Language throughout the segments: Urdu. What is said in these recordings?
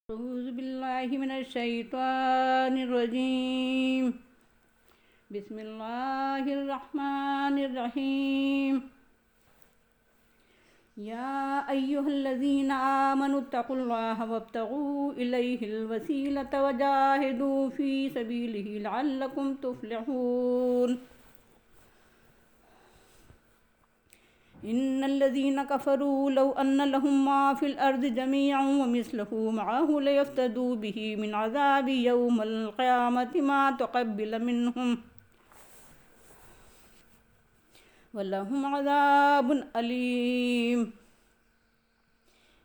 أعوذ بالله من الشيطان الرجيم. بسم الله الرحمن الرحيم. يا أيها الذين آمنوا اتقوا الله وابتغوا إليه الوسيلة وجاهدوا في سبيله لعلكم تفلحون. إن الذين كفروا لو أن لهم ما في الأرض جميعا ومثله معه ليفتدوا به من عذاب يوم القيامة ما تقبل منهم ولهم عذاب أليم.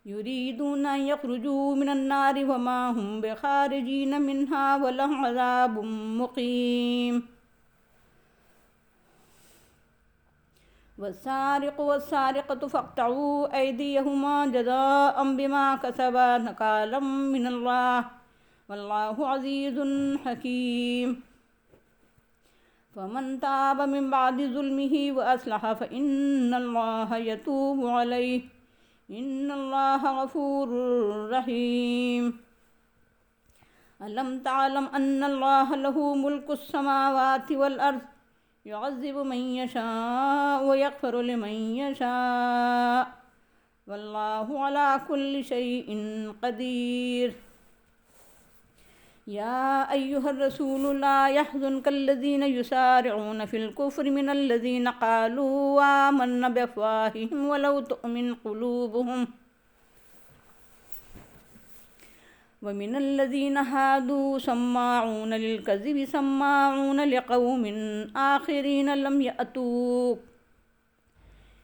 يريدون أن يخرجوا من النار وما هم بخارجين منها ولهم عذاب مقيم. والسارق والسارقة فاقطعوا أيديهما جزاء بما كسبا نكالا من الله والله عزيز حكيم. فمن تاب من بعد ظلمه وأصلح فإن الله يتوب عليه إن الله غفور رحيم. ألم تعلم أن الله له ملك السماوات والأرض يعذب من يشاء ويغفر لمن يشاء والله على كل شيء قدير. يا أيها الرسول لا يحزنك الذين يسارعون في الكفر من الذين قالوا آمنا بأفواههم ولو تؤمن قلوبهم ومن الذين هادوا سماعون للكذب سماعون لقوم آخرين لم يأتوك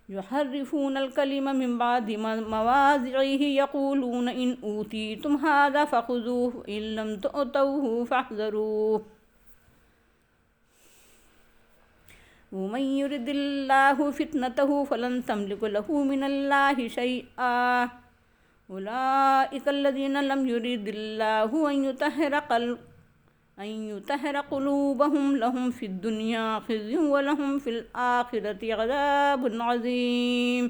يحرفون الكلم من بعد مواضعه يقولون إن أوتيتم هذا فخذوه إن لم تؤتوه فاحذروه ومن يرد الله فتنته فلن تملك له من الله شيئا أولئك الذين لم يرد الله أن يطهر قلوبهم لهم في الدنيا خزي ولهم في الآخرة عذاب عظيم.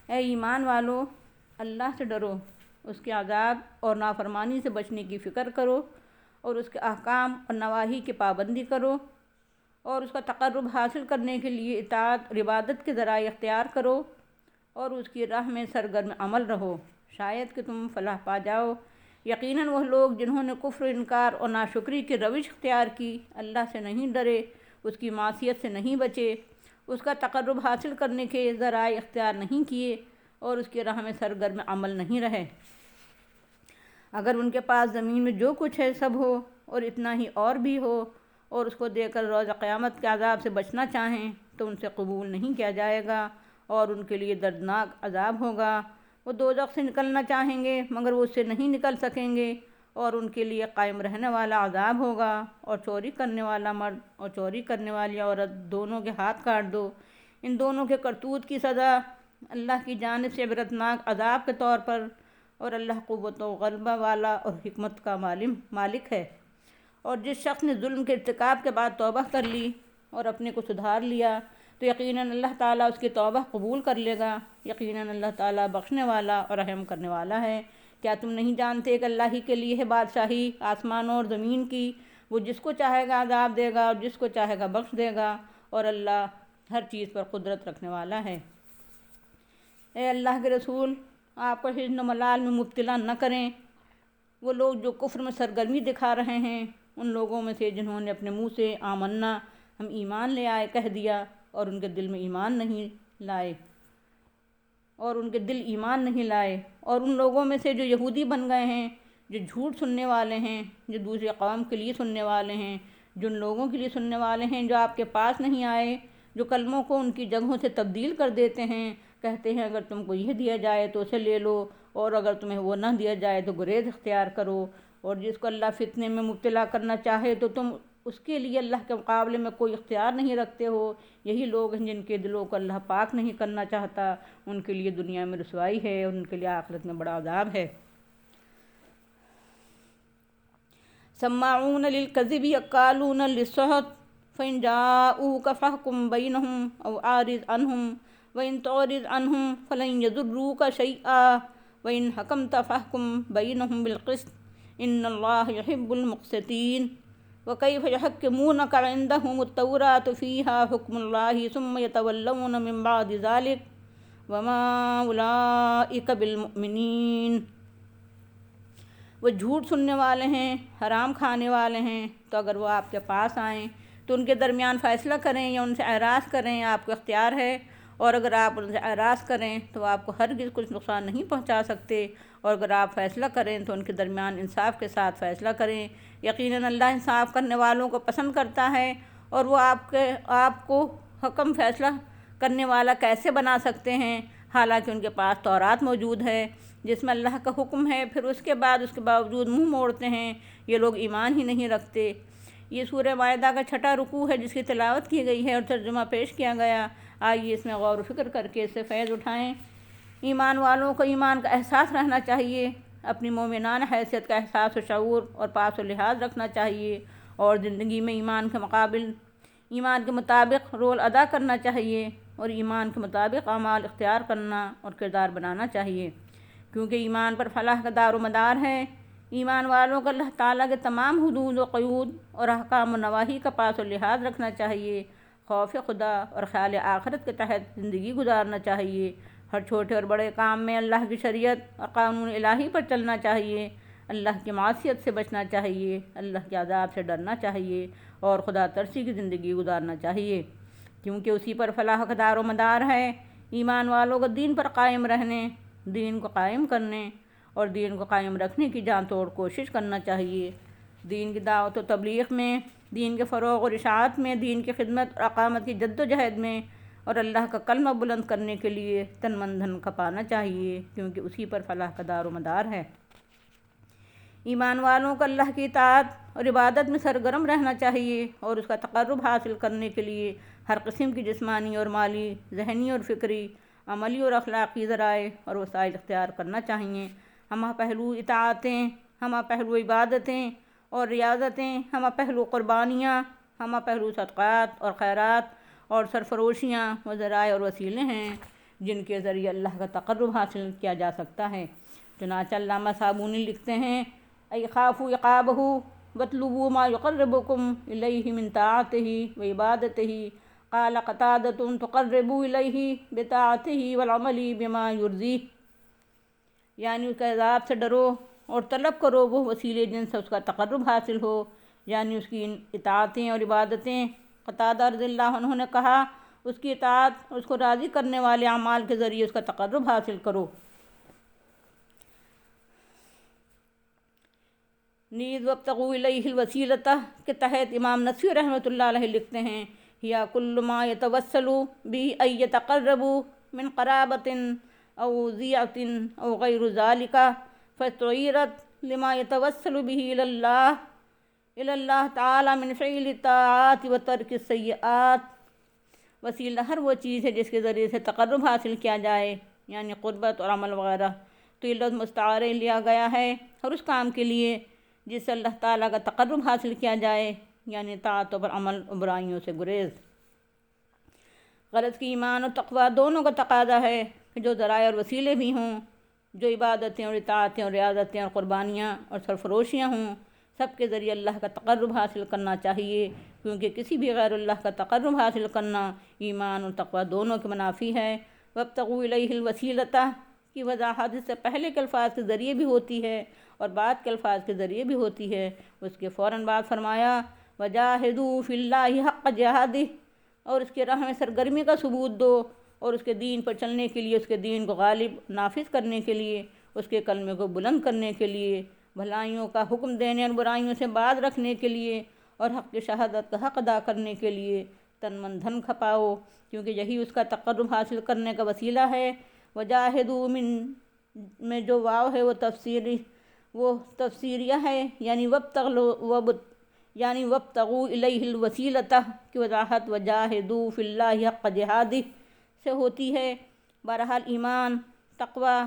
اے ایمان والو، اللہ سے ڈرو، اس کے عذاب اور نافرمانی سے بچنے کی فکر کرو اور اس کے احکام اور نواہی کی پابندی کرو اور اس کا تقرب حاصل کرنے کے لیے اطاعت اور عبادت کے ذرائع اختیار کرو اور اس کی راہ میں سرگرم عمل رہو، شاید کہ تم فلاح پا جاؤ. یقیناً وہ لوگ جنہوں نے کفر، انکار اور ناشکری کی روش اختیار کی، اللہ سے نہیں ڈرے، اس کی معصیت سے نہیں بچے، اس کا تقرب حاصل کرنے کے ذرائع اختیار نہیں کیے اور اس کی راہ میں سرگرم عمل نہیں رہے. اگر ان کے پاس زمین میں جو کچھ ہے سب ہو اور اتنا ہی اور بھی ہو اور اس کو دے کر روز قیامت کے عذاب سے بچنا چاہیں تو ان سے قبول نہیں کیا جائے گا اور ان کے لیے دردناک عذاب ہوگا. وہ دوزخ سے نکلنا چاہیں گے مگر وہ اس سے نہیں نکل سکیں گے اور ان کے لیے قائم رہنے والا عذاب ہوگا. اور چوری کرنے والا مرد اور چوری کرنے والی عورت دونوں کے ہاتھ کاٹ دو. ان دونوں کے کرتوت کی سزا اللہ کی جانب سے عبرتناک عذاب کے طور پر، اور اللہ قوت و غلبہ والا اور حکمت کا مالک ہے. اور جس شخص نے ظلم کے ارتکاب کے بعد توبہ کر لی اور اپنے کو سدھار لیا تو یقیناً اللہ تعالیٰ اس کی توبہ قبول کر لے گا. یقیناً اللہ تعالیٰ بخشنے والا اور رحم کرنے والا ہے. کیا تم نہیں جانتے کہ اللہ ہی کے لیے ہے بادشاہی آسمانوں اور زمین کی؟ وہ جس کو چاہے گا عذاب دے گا اور جس کو چاہے گا بخش دے گا، اور اللہ ہر چیز پر قدرت رکھنے والا ہے. اے اللہ کے رسول، آپ کو حزن و ملال میں مبتلا نہ کریں. وہ لوگ جو کفر میں سرگرمی دکھا رہے ہیں ان لوگوں میں سے جنہوں نے اپنے منہ سے آمنا، ہم ایمان لے آئے کہہ دیا اور ان کے دل میں ایمان نہیں لائے اور ان لوگوں میں سے جو یہودی بن گئے ہیں، جو جھوٹ سننے والے ہیں، جو دوسری قوم کے لیے سننے والے ہیں، جو ان لوگوں کے لیے سننے والے ہیں جو آپ کے پاس نہیں آئے، جو کلموں کو ان کی جگہوں سے تبدیل کر دیتے ہیں، کہتے ہیں اگر تم کو یہ دیا جائے تو اسے لے لو اور اگر تمہیں وہ نہ دیا جائے تو گریز اختیار کرو. اور جس کو اللہ فتنے میں مبتلا کرنا چاہے تو تم اس کے لیے اللہ کے مقابلے میں کوئی اختیار نہیں رکھتے ہو. یہی لوگ ہیں جن کے دلوں کو اللہ پاک نہیں کرنا چاہتا، ان کے لیے دنیا میں رسوائی ہے اور ان کے لیے آخرت میں بڑا عذاب ہے. سماعون للکذب اکالون للسحت فإن جاءوك فاحكم بينهم أو أعرض عنهم وَإِن تُعْرِضْ عَنْهُمْ فَلَن يَضُرُّوكَ شَيْئًا وَإِن حَكَمْتَ فَاحْكُم بَيْنَهُم بِالْقِسْطِ إِنَّ اللَّهَ يُحِبُّ الْمُقْسِطِينَ وَكَيْفَ يُحَكِّمُونَكَ عِندَهُمُ التَّوْرَاةُ فِيهَا حُكْمُ اللَّهِ ثُمَّ يَتَوَلَّوْنَ مِن بَعْدِ ذَلِكَ وَمَا أُولَٰئِكَ بِالْمُؤْمِنِينَ۔ وہ جھوٹ سننے والے ہیں، حرام کھانے والے ہیں، تو اگر وہ آپ کے پاس آئیں تو ان کے درمیان فیصلہ کریں یا ان سے اعراض کریں، آپ کو اختیار ہے، اور اگر آپ ان سے اعراض کریں تو آپ کو ہرگز کچھ نقصان نہیں پہنچا سکتے، اور اگر آپ فیصلہ کریں تو ان کے درمیان انصاف کے ساتھ فیصلہ کریں۔ یقیناً اللہ انصاف کرنے والوں کو پسند کرتا ہے، اور وہ آپ کو حکم فیصلہ کرنے والا کیسے بنا سکتے ہیں حالانکہ ان کے پاس تورات موجود ہے جس میں اللہ کا حکم ہے، پھر اس کے باوجود منہ موڑتے ہیں۔ یہ لوگ ایمان ہی نہیں رکھتے۔ یہ سورہ مائدہ کا 6واں رکوع ہے جس کی تلاوت کی گئی ہے اور ترجمہ پیش کیا گیا۔ آئیے اس میں غور و فکر کر کے اس سے فیض اٹھائیں۔ ایمان والوں کو ایمان کا احساس رہنا چاہیے، اپنی مومنانہ حیثیت کا احساس و شعور اور پاس و لحاظ رکھنا چاہیے، اور زندگی میں ایمان کے مطابق رول ادا کرنا چاہیے، اور ایمان کے مطابق اعمال اختیار کرنا اور کردار بنانا چاہیے، کیونکہ ایمان پر فلاح کا دار و مدار ہے۔ ایمان والوں کو اللہ تعالیٰ کے تمام حدود و قیود اور احکام و نواہی کا پاس و لحاظ رکھنا چاہیے، خوف خدا اور خیال آخرت کے تحت زندگی گزارنا چاہیے، ہر چھوٹے اور بڑے کام میں اللہ کی شریعت اور قانون الہی پر چلنا چاہیے، اللہ کی معصیت سے بچنا چاہیے، اللہ کے عذاب سے ڈرنا چاہیے، اور خدا ترسی کی زندگی گزارنا چاہیے، کیونکہ اسی پر فلاح کا دار و مدار ہے۔ ایمان والوں کو دین پر قائم رہنے، دین کو قائم کرنے اور دین کو قائم رکھنے کی جان توڑ کوشش کرنا چاہیے۔ دین کی دعوت و تبلیغ میں، دین کے فروغ اور اشاعت میں، دین کی خدمت اور اقامت کی جد و جہد میں، اور اللہ کا کلمہ بلند کرنے کے لیے تن من دھن کھپانا چاہیے، کیونکہ اسی پر فلاح کا دار و مدار ہے۔ ایمان والوں کو اللہ کی اطاعت اور عبادت میں سرگرم رہنا چاہیے، اور اس کا تقرب حاصل کرنے کے لیے ہر قسم کی جسمانی اور مالی، ذہنی اور فکری، عملی اور اخلاقی ذرائع اور وسائل اختیار کرنا چاہیے۔ ہمہ پہلو اطاعتیں، ہمہ پہلو عبادتیں اور ریاضتیں، ہمہ پہلو قربانیاں، ہمہ پہلو صدقات اور خیرات اور سرفروشیاں و ذرائع اور وسیلے ہیں جن کے ذریعے اللہ کا تقرب حاصل کیا جا سکتا ہے۔ چنانچہ علامہ صابونی لکھتے ہیں: ای خافوا عقابہ واطلبوا ما یقربکم الیہ من طاعتہ و عبادتہ، قال قتادۃ تقربوا الیہ بطاعتہ والعمل بما یرضیہ، یعنی اس کے عذاب سے ڈرو اور طلب کرو وہ وسیلے جن سے اس کا تقرب حاصل ہو، یعنی اس کی اطاعتیں اور عبادتیں۔ قتادہ رضی اللہ عنہ نے کہا، اس کی اطاعت اور اس کو راضی کرنے والے اعمال کے ذریعے اس کا تقرب حاصل کرو۔ نیز وابتغوا الیہ الوسیلۃ کے تحت امام نصفی رحمۃ اللہ علیہ لکھتے ہیں: یا کل ما یتوسل بہ ان یتقربوا من قرابۃ او ضیعۃ او غیر ذلک فاستعیرت لما یتوسل بہ الی اللہ تعالی من فعل الطاعات و ترک السیئات۔ وسیلہ ہر وہ چیز ہے جس کے ذریعے سے تقرب حاصل کیا جائے، یعنی قربت اور عمل وغیرہ، تو یہ لفظ مستعارہ لیا گیا ہے اور اس کام کے لیے جس سے اللہ تعالیٰ کا تقرب حاصل کیا جائے، یعنی طاعتوں پر عمل اور برائیوں سے گریز۔ غرض کہ ایمان اور تقویٰ دونوں کا تقاضا ہے کہ جو ذرائع اور وسیلے بھی ہوں، جو عبادتیں اور اطاعتیں اور ریاضتیں اور قربانیاں اور سرفروشیاں ہوں، سب کے ذریعے اللہ کا تقرب حاصل کرنا چاہیے، کیونکہ کسی بھی غیر اللہ کا تقرب حاصل کرنا ایمان اور تقویٰ دونوں کے منافی ہے۔ وابتغوا الیہ الوسیلۃ کی وضاحت اس سے پہلے کے الفاظ کے ذریعے بھی ہوتی ہے اور بعد کے الفاظ کے ذریعے بھی ہوتی ہے۔ اس کے فوراً بعد فرمایا: وجاہدوا فی اللہ حق جہادہ، اور اس کے راہ میں سرگرمی کا ثبوت دو، اور اس کے دین پر چلنے کے لیے، اس کے دین کو غالب نافذ کرنے کے لیے، اس کے کلمے کو بلند کرنے کے لیے، بھلائیوں کا حکم دینے اور برائیوں سے باز رکھنے کے لیے، اور حق کی شہادت کا حق ادا کرنے کے لیے تن من دھن کھپاؤ، کیونکہ یہی اس کا تقرب حاصل کرنے کا وسیلہ ہے۔ وجاہدوا میں جو واو ہے وہ تفسیریہ ہے، یعنی وابتغوا الیہ الوسیلۃ کی وضاحت وجاہدوا فی اللہ حق جہادہ سے ہوتی ہے۔ بہرحال ایمان، تقویٰ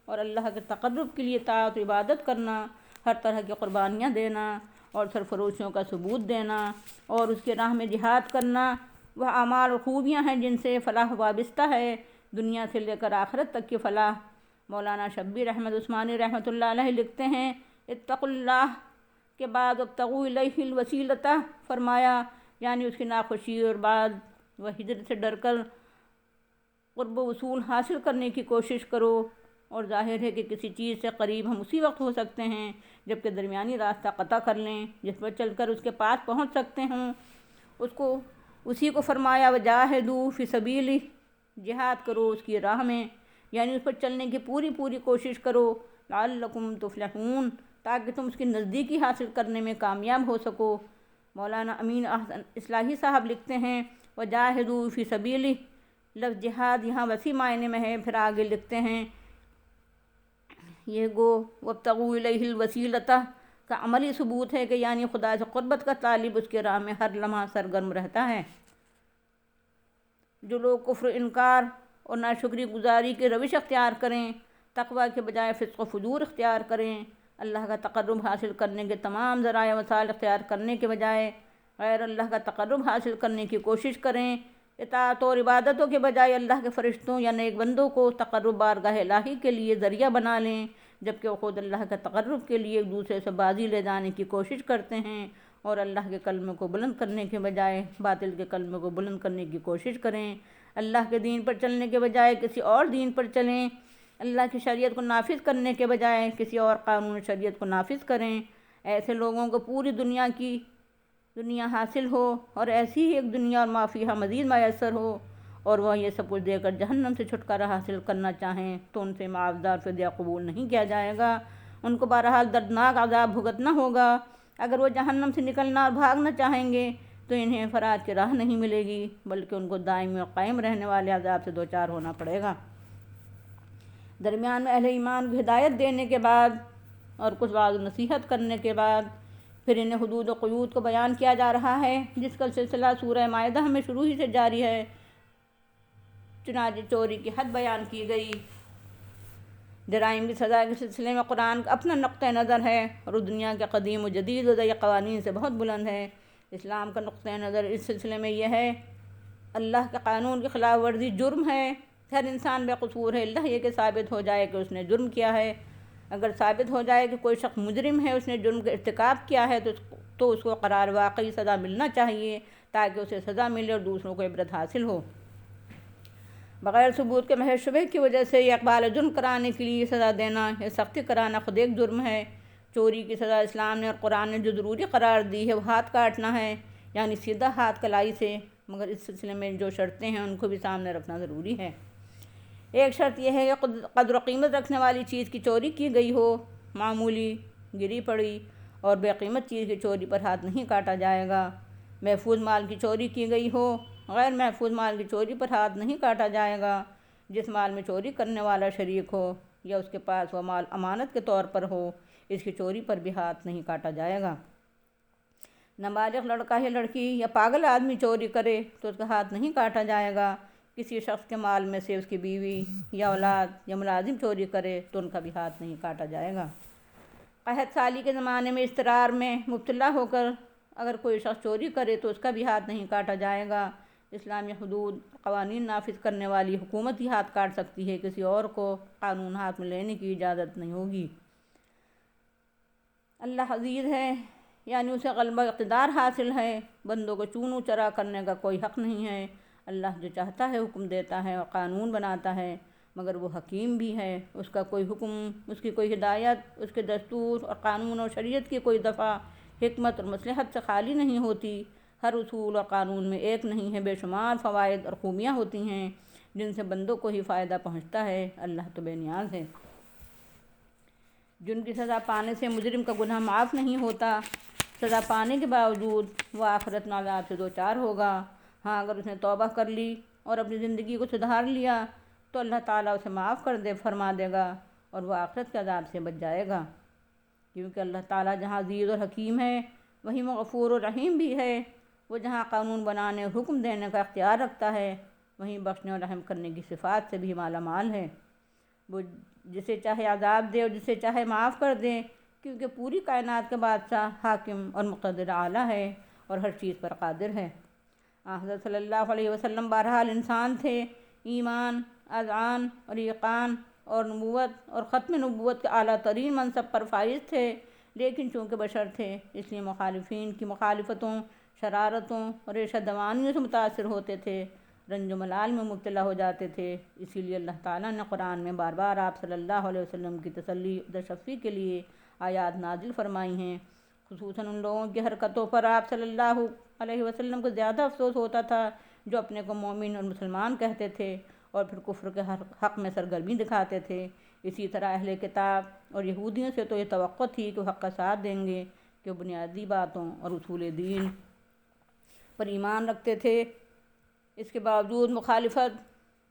اور اللہ کے تقرب کے لیے طاعت و عبادت کرنا، ہر طرح کی قربانیاں دینا اور سرفروشیوں کا ثبوت دینا اور اس کے راہ میں جہاد کرنا، وہ اعمال و خوبیاں ہیں جن سے فلاح وابستہ ہے، دنیا سے لے کر آخرت تک کی فلاح۔ مولانا شبیر احمد عثمانی رحمۃ اللہ علیہ لکھتے ہیں اتقوا اللہ کے بعد ابتغوا الیہ الوسیلۃ فرمایا، یعنی اس کی ناخوشی اور بعد و ہجر سے ڈر کر قرب و وصول حاصل کرنے کی کوشش کرو۔ اور ظاہر ہے کہ کسی چیز سے قریب ہم اسی وقت ہو سکتے ہیں جبکہ درمیانی راستہ قطع کر لیں جس پر چل کر اس کے پاس پہنچ سکتے ہوں، اسی کو فرمایا وجاہدوا فی سبیلہ، جہاد کرو اس کی راہ میں، یعنی اس پر چلنے کی پوری کوشش کرو، لعلکم تفلحون، تاکہ تم اس کی نزدیکی حاصل کرنے میں کامیاب ہو سکو۔ مولانا امین احسن اصلاحی صاحب لکھتے ہیں وجاہدوا فی سبیلہ، لفظ جہاد یہاں وسیع معنی میں ہے۔ پھر آگے لکھتے ہیں یہ گو وابتغوا الیہ الوسیلۃ کا عملی ثبوت ہے کہ یعنی خدا سے قربت کا طالب اس کے راہ میں ہر لمحہ سرگرم رہتا ہے۔ جو لوگ کفر و انکار اور ناشکری گزاری کی روش اختیار کریں، تقوی کے بجائے فسق و فجور اختیار کریں، اللہ کا تقرب حاصل کرنے کے تمام ذرائع وسائل اختیار کرنے کے بجائے غیر اللہ کا تقرب حاصل کرنے کی کوشش کریں، اطاعت اور عبادتوں کے بجائے اللہ کے فرشتوں یا نیک بندوں کو تقرب بارگاہ الہی کے لیے ذریعہ بنا لیں، جبکہ وہ خود اللہ کے تقرب کے لیے ایک دوسرے سے بازی لے جانے کی کوشش کرتے ہیں، اور اللہ کے کلمے کو بلند کرنے کے بجائے باطل کے کلمے کو بلند کرنے کی کوشش کریں، اللہ کے دین پر چلنے کے بجائے کسی اور دین پر چلیں، اللہ کی شریعت کو نافذ کرنے کے بجائے کسی اور قانون شریعت کو نافذ کریں۔ ایسے لوگوں کو پوری دنیا حاصل ہو اور ایسی ہی ایک دنیا اور ما فیہا مزید میسر ہو، اور وہ یہ سب کچھ دے کر جہنم سے چھٹکارا حاصل کرنا چاہیں تو ان سے معاوضہ فدیہ قبول نہیں کیا جائے گا، ان کو بہرحال دردناک عذاب بھگتنا ہوگا۔ اگر وہ جہنم سے نکلنا اور بھاگنا چاہیں گے تو انہیں فرار کی راہ نہیں ملے گی، بلکہ ان کو دائمی اور قائم رہنے والے عذاب سے دوچار ہونا پڑے گا۔ درمیان میں اہل ایمان کو ہدایت دینے کے بعد اور کچھ وعظ و نصیحت کرنے کے بعد پھر انہیں حدود و قیود کو بیان کیا جا رہا ہے، جس کا سلسلہ سورہ مائدہ میں شروع ہی سے جاری ہے۔ چنانچہ چوری کی حد بیان کی گئی۔ جرائم کی سزا کے سلسلے میں قرآن کا اپنا نقطہ نظر ہے اور دنیا کے قدیم و جدید و ضعیف قوانین سے بہت بلند ہے۔ اسلام کا نقطہ نظر اس سلسلے میں یہ ہے اللہ کے قانون کی خلاف ورزی جرم ہے، ہر انسان بے قصور ہے، اللہ یہ کہ ثابت ہو جائے کہ اس نے جرم کیا ہے۔ اگر ثابت ہو جائے کہ کوئی شخص مجرم ہے، اس نے جرم کا ارتکاب کیا ہے تو اس کو قرار واقعی سزا ملنا چاہیے تاکہ اسے سزا ملے اور دوسروں کو عبرت حاصل ہو۔ بغیر ثبوت کے محض شبہ کی وجہ سے یہ اقبال جرم کرانے کے لیے سزا دینا، یہ سختی کرانا خود ایک جرم ہے۔ چوری کی سزا اسلام نے اور قرآن نے جو ضروری قرار دی ہے وہ ہاتھ کاٹنا ہے، یعنی سیدھا ہاتھ کلائی سے، مگر اس سلسلے میں جو شرطیں ہیں ان کو بھی سامنے رکھنا ضروری ہے۔ ایک شرط یہ ہے کہ قدر و قیمت رکھنے والی چیز کی چوری کی گئی ہو، معمولی گری پڑی اور بے قیمت چیز کی چوری پر ہاتھ نہیں کاٹا جائے گا۔ محفوظ مال کی چوری کی گئی ہو، غیر محفوظ مال کی چوری پر ہاتھ نہیں کاٹا جائے گا۔ جس مال میں چوری کرنے والا شریک ہو یا اس کے پاس وہ مال امانت کے طور پر ہو، اس کی چوری پر بھی ہاتھ نہیں کاٹا جائے گا۔ نابالغ لڑکا یا لڑکی یا پاگل آدمی چوری کرے تو اس کا ہاتھ نہیں کاٹا جائے گا۔ کسی شخص کے مال میں سے اس کی بیوی یا اولاد یا ملازم چوری کرے تو ان کا بھی ہاتھ نہیں کاٹا جائے گا۔ قحط سالی کے زمانے میں اضطرار میں مبتلا ہو کر اگر کوئی شخص چوری کرے تو اس کا بھی ہاتھ نہیں کاٹا جائے گا۔ اسلامی حدود قوانین نافذ کرنے والی حکومت ہی ہاتھ کاٹ سکتی ہے، کسی اور کو قانون ہاتھ میں لینے کی اجازت نہیں ہوگی۔ اللہ عزیز ہے، یعنی اسے غلبہ اقتدار حاصل ہے، بندوں کو چونو چرا کرنے کا کوئی حق نہیں ہے۔ اللہ جو چاہتا ہے حکم دیتا ہے اور قانون بناتا ہے، مگر وہ حکیم بھی ہے، اس کا کوئی حکم، اس کی کوئی ہدایت، اس کے دستور اور قانون اور شریعت کی کوئی دفعہ حکمت اور مصلحت سے خالی نہیں ہوتی۔ ہر اصول اور قانون میں ایک نہیں ہے، بے شمار فوائد اور خوبیاں ہوتی ہیں جن سے بندوں کو ہی فائدہ پہنچتا ہے۔ اللہ تو بے نیاز ہے۔ جن کی سزا پانے سے مجرم کا گناہ معاف نہیں ہوتا، سزا پانے کے باوجود وہ آخرت میں عذاب سے دوچار ہوگا۔ ہاں اگر اس نے توبہ کر لی اور اپنی زندگی کو سدھار لیا تو اللہ تعالیٰ اسے معاف فرما دے گا اور وہ آخرت کے عذاب سے بچ جائے گا، کیونکہ اللہ تعالیٰ جہاں عزیز اور حکیم ہے وہیں وہ غفور و رحیم بھی ہے۔ وہ جہاں قانون بنانے اور حکم دینے کا اختیار رکھتا ہے وہیں بخشنے اور رحم کرنے کی صفات سے بھی مالا مال ہے۔ وہ جسے چاہے عذاب دے اور جسے چاہے معاف کر دے، کیونکہ پوری کائنات کا بادشاہ حاکم اور مقتدر اعلیٰ ہے اور ہر چیز پر قادر ہے۔ حضرت صلی اللہ علیہ وسلم بہرحال انسان تھے، ایمان، اذعان اور ایقان اور نبوت اور ختم نبوت کے اعلیٰ ترین منصب پر فائز تھے، لیکن چونکہ بشر تھے اس لیے مخالفین کی مخالفتوں، شرارتوں اور ریشہ دوانیوں سے متاثر ہوتے تھے، رنج و ملال میں مبتلا ہو جاتے تھے۔ اسی لیے اللہ تعالیٰ نے قرآن میں بار بار آپ صلی اللہ علیہ وسلم کی تسلی و تشفی کے لیے آیات نازل فرمائی ہیں۔ خصوصاً ان لوگوں کی حرکتوں پر آپ صلی اللہ علیہ وسلم کو زیادہ افسوس ہوتا تھا جو اپنے کو مومن اور مسلمان کہتے تھے اور پھر کفر کے حق میں سرگرمی دکھاتے تھے۔ اسی طرح اہل کتاب اور یہودیوں سے تو یہ توقع تھی کہ وہ حق کا ساتھ دیں گے، کہ وہ بنیادی باتوں اور اصول دین پر ایمان رکھتے تھے، اس کے باوجود مخالفت،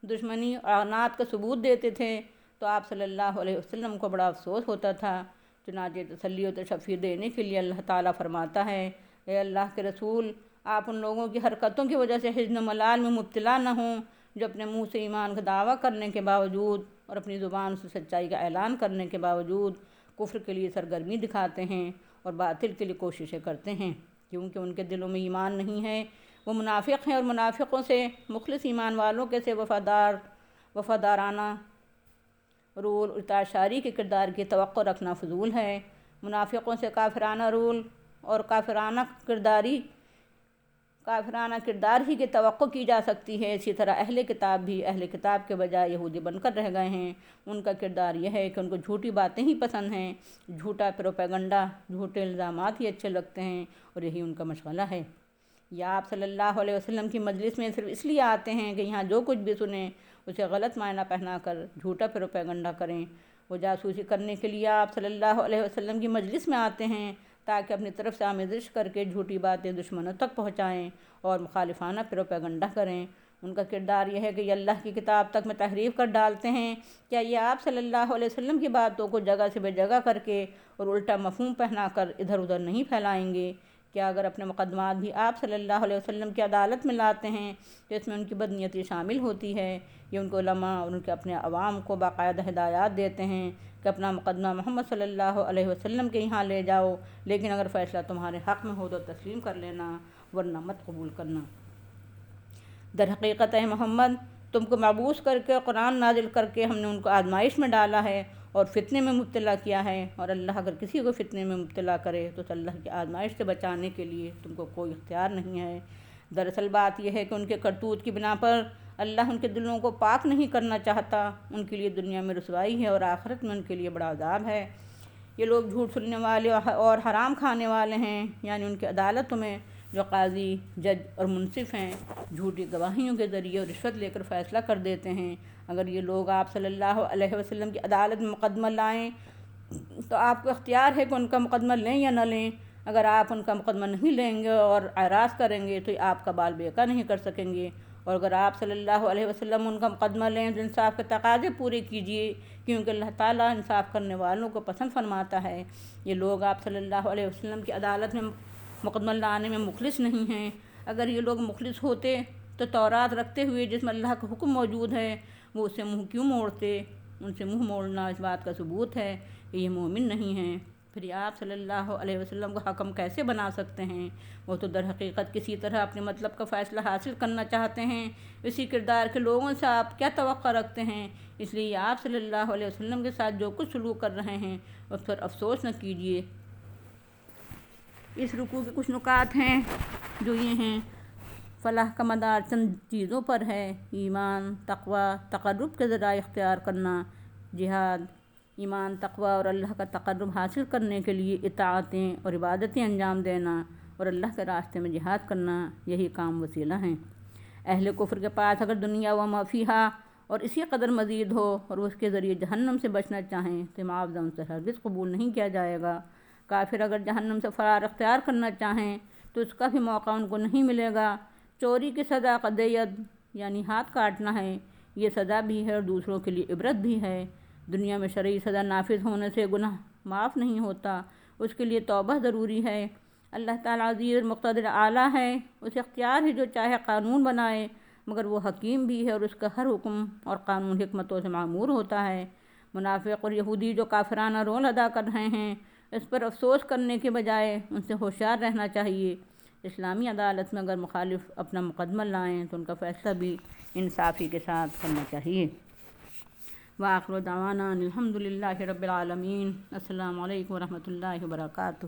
دشمنی اور اعنات کا ثبوت دیتے تھے، تو آپ صلی اللہ علیہ وسلم کو بڑا افسوس ہوتا تھا۔ چنانچہ تسلی و تشفی دینے کے لیے اللہ تعالیٰ فرماتا ہے، اے اللہ کے رسول، آپ ان لوگوں کی حرکتوں کی وجہ سے حزن و ملال میں مبتلا نہ ہوں جو اپنے منہ سے ایمان کا دعویٰ کرنے کے باوجود اور اپنی زبان سے سچائی کا اعلان کرنے کے باوجود کفر کے لیے سرگرمی دکھاتے ہیں اور باطل کے لیے کوششیں کرتے ہیں، کیونکہ ان کے دلوں میں ایمان نہیں ہے، وہ منافق ہیں، اور منافقوں سے مخلص ایمان والوں کے سے وفادارانہ رول اور اطاعت شاری کے کردار کی توقع رکھنا فضول ہے۔ منافقوں سے کافرانہ رول اور کافرانہ کردار ہی کی توقع کی جا سکتی ہے۔ اسی طرح اہل کتاب بھی اہل کتاب کے بجائے یہودی بن کر رہ گئے ہیں۔ ان کا کردار یہ ہے کہ ان کو جھوٹی باتیں ہی پسند ہیں، جھوٹا پروپیگنڈا، جھوٹے الزامات ہی اچھے لگتے ہیں، اور یہی ان کا مشغلہ ہے۔ یا آپ صلی اللہ علیہ وسلم کی مجلس میں صرف اس لیے آتے ہیں کہ یہاں جو کچھ بھی سنیں اسے غلط معنی پہنا کر جھوٹا پروپیگنڈا کریں۔ وہ جاسوسی کرنے کے لیے آپ صلی اللہ علیہ وسلم کی مجلس میں آتے ہیں تاکہ اپنی طرف سے آمیزش کر کے جھوٹی باتیں دشمنوں تک پہنچائیں اور مخالفانہ پروپیگنڈا کریں۔ ان کا کردار یہ ہے کہ یہ اللہ کی کتاب تک میں تحریف کر ڈالتے ہیں۔ کیا یہ آپ صلی اللہ علیہ وسلم کی باتوں کو جگہ سے بے جگہ کر کے اور الٹا مفہوم پہنا کر ادھر ادھر نہیں پھیلائیں گے؟ کیا اگر اپنے مقدمات بھی آپ صلی اللہ علیہ وسلم کی عدالت میں لاتے ہیں تو اس میں ان کی بدنیتی شامل ہوتی ہے؟ یہ ان کو علماء اور ان کے اپنے عوام کو باقاعدہ ہدایات دیتے ہیں کہ اپنا مقدمہ محمد صلی اللہ علیہ وسلم کے یہاں لے جاؤ، لیکن اگر فیصلہ تمہارے حق میں ہو تو تسلیم کر لینا، ورنہ مت قبول کرنا۔ در حقیقت اے محمد، تم کو مبعوث کر کے قرآن نازل کر کے ہم نے ان کو آزمائش میں ڈالا ہے اور فتنے میں مبتلا کیا ہے، اور اللہ اگر کسی کو فتنے میں مبتلا کرے تو اللہ کی آزمائش سے بچانے کے لیے تم کو کوئی اختیار نہیں ہے۔ دراصل بات یہ ہے کہ ان کے کرتوت کی بنا پر اللہ ان کے دلوں کو پاک نہیں کرنا چاہتا، ان کے لیے دنیا میں رسوائی ہے اور آخرت میں ان کے لیے بڑا عذاب ہے۔ یہ لوگ جھوٹ سننے والے اور حرام کھانے والے ہیں، یعنی ان کی عدالتوں میں جو قاضی، جج اور منصف ہیں جھوٹی گواہیوں کے ذریعے اور رشوت لے کر فیصلہ کر دیتے ہیں۔ اگر یہ لوگ آپ صلی اللہ علیہ وسلم کی عدالت میں مقدمہ لائیں تو آپ کو اختیار ہے کہ ان کا مقدمہ لیں یا نہ لیں۔ اگر آپ ان کا مقدمہ نہیں لیں گے اور اعراض کریں گے تو آپ کا بال بیکا نہیں کر سکیں گے، اور اگر آپ صلی اللہ علیہ وسلم ان کا مقدمہ لیں تو انصاف کے تقاضے پورے کیجیے، کیونکہ اللہ تعالیٰ انصاف کرنے والوں کو پسند فرماتا ہے۔ یہ لوگ آپ صلی اللہ علیہ وسلم کی عدالت میں مقدمہ لانے میں مخلص نہیں ہیں۔ اگر یہ لوگ مخلص ہوتے تو تورات رکھتے ہوئے جس میں اللہ کا حکم موجود ہے وہ اس سے منہ کیوں موڑتے؟ ان سے منہ موڑنا اس بات کا ثبوت ہے کہ یہ مومن نہیں ہیں۔ پھر یہ آپ صلی اللہ علیہ وسلم کو حکم کیسے بنا سکتے ہیں؟ وہ تو در حقیقت کسی طرح اپنے مطلب کا فیصلہ حاصل کرنا چاہتے ہیں۔ اسی کردار کے لوگوں سے آپ کیا توقع رکھتے ہیں؟ اس لیے آپ صلی اللہ علیہ وسلم کے ساتھ جو کچھ سلوک کر رہے ہیں اس پر افسوس نہ کیجیے۔ اس رکوع کے کچھ نکات ہیں جو یہ ہیں: فلاح کا مدار چند چیزوں پر ہے: ایمان، تقوی، تقرب کے ذرائع اختیار کرنا، جہاد۔ ایمان، تقوی اور اللہ کا تقرب حاصل کرنے کے لیے اطاعتیں اور عبادتیں انجام دینا اور اللہ کے راستے میں جہاد کرنا، یہی کام وسیلہ ہیں۔ اہل کفر کے پاس اگر دنیا و ما فیہا اور اسی قدر مزید ہو اور وہ اس کے ذریعے جہنم سے بچنا چاہیں تو معاوضہ ان سے ہرگز قبول نہیں کیا جائے گا۔ کافر اگر جہنم سے فرار اختیار کرنا چاہیں تو اس کا بھی موقع ان کو نہیں ملے گا۔ چوری کی سزا قطعیت یعنی ہاتھ کاٹنا ہے، یہ سزا بھی ہے اور دوسروں کے لیے عبرت بھی ہے۔ دنیا میں شرعی سزا نافذ ہونے سے گناہ معاف نہیں ہوتا، اس کے لیے توبہ ضروری ہے۔ اللہ تعالیٰ عزیز اور مقتدر اعلیٰ ہے، اسے اختیار ہے جو چاہے قانون بنائے، مگر وہ حکیم بھی ہے اور اس کا ہر حکم اور قانون حکمتوں سے معمور ہوتا ہے۔ منافق اور یہودی جو کافرانہ رول ادا کر رہے ہیں اس پر افسوس کرنے کے بجائے ان سے ہوشیار رہنا چاہیے۔ اسلامی عدالت میں اگر مخالف اپنا مقدمہ لائیں تو ان کا فیصلہ بھی انصافی کے ساتھ کرنا چاہیے۔ وآخر دعوانا الحمد للہ رب العالمین۔ السلام علیکم ورحمۃ اللہ وبرکاتہ۔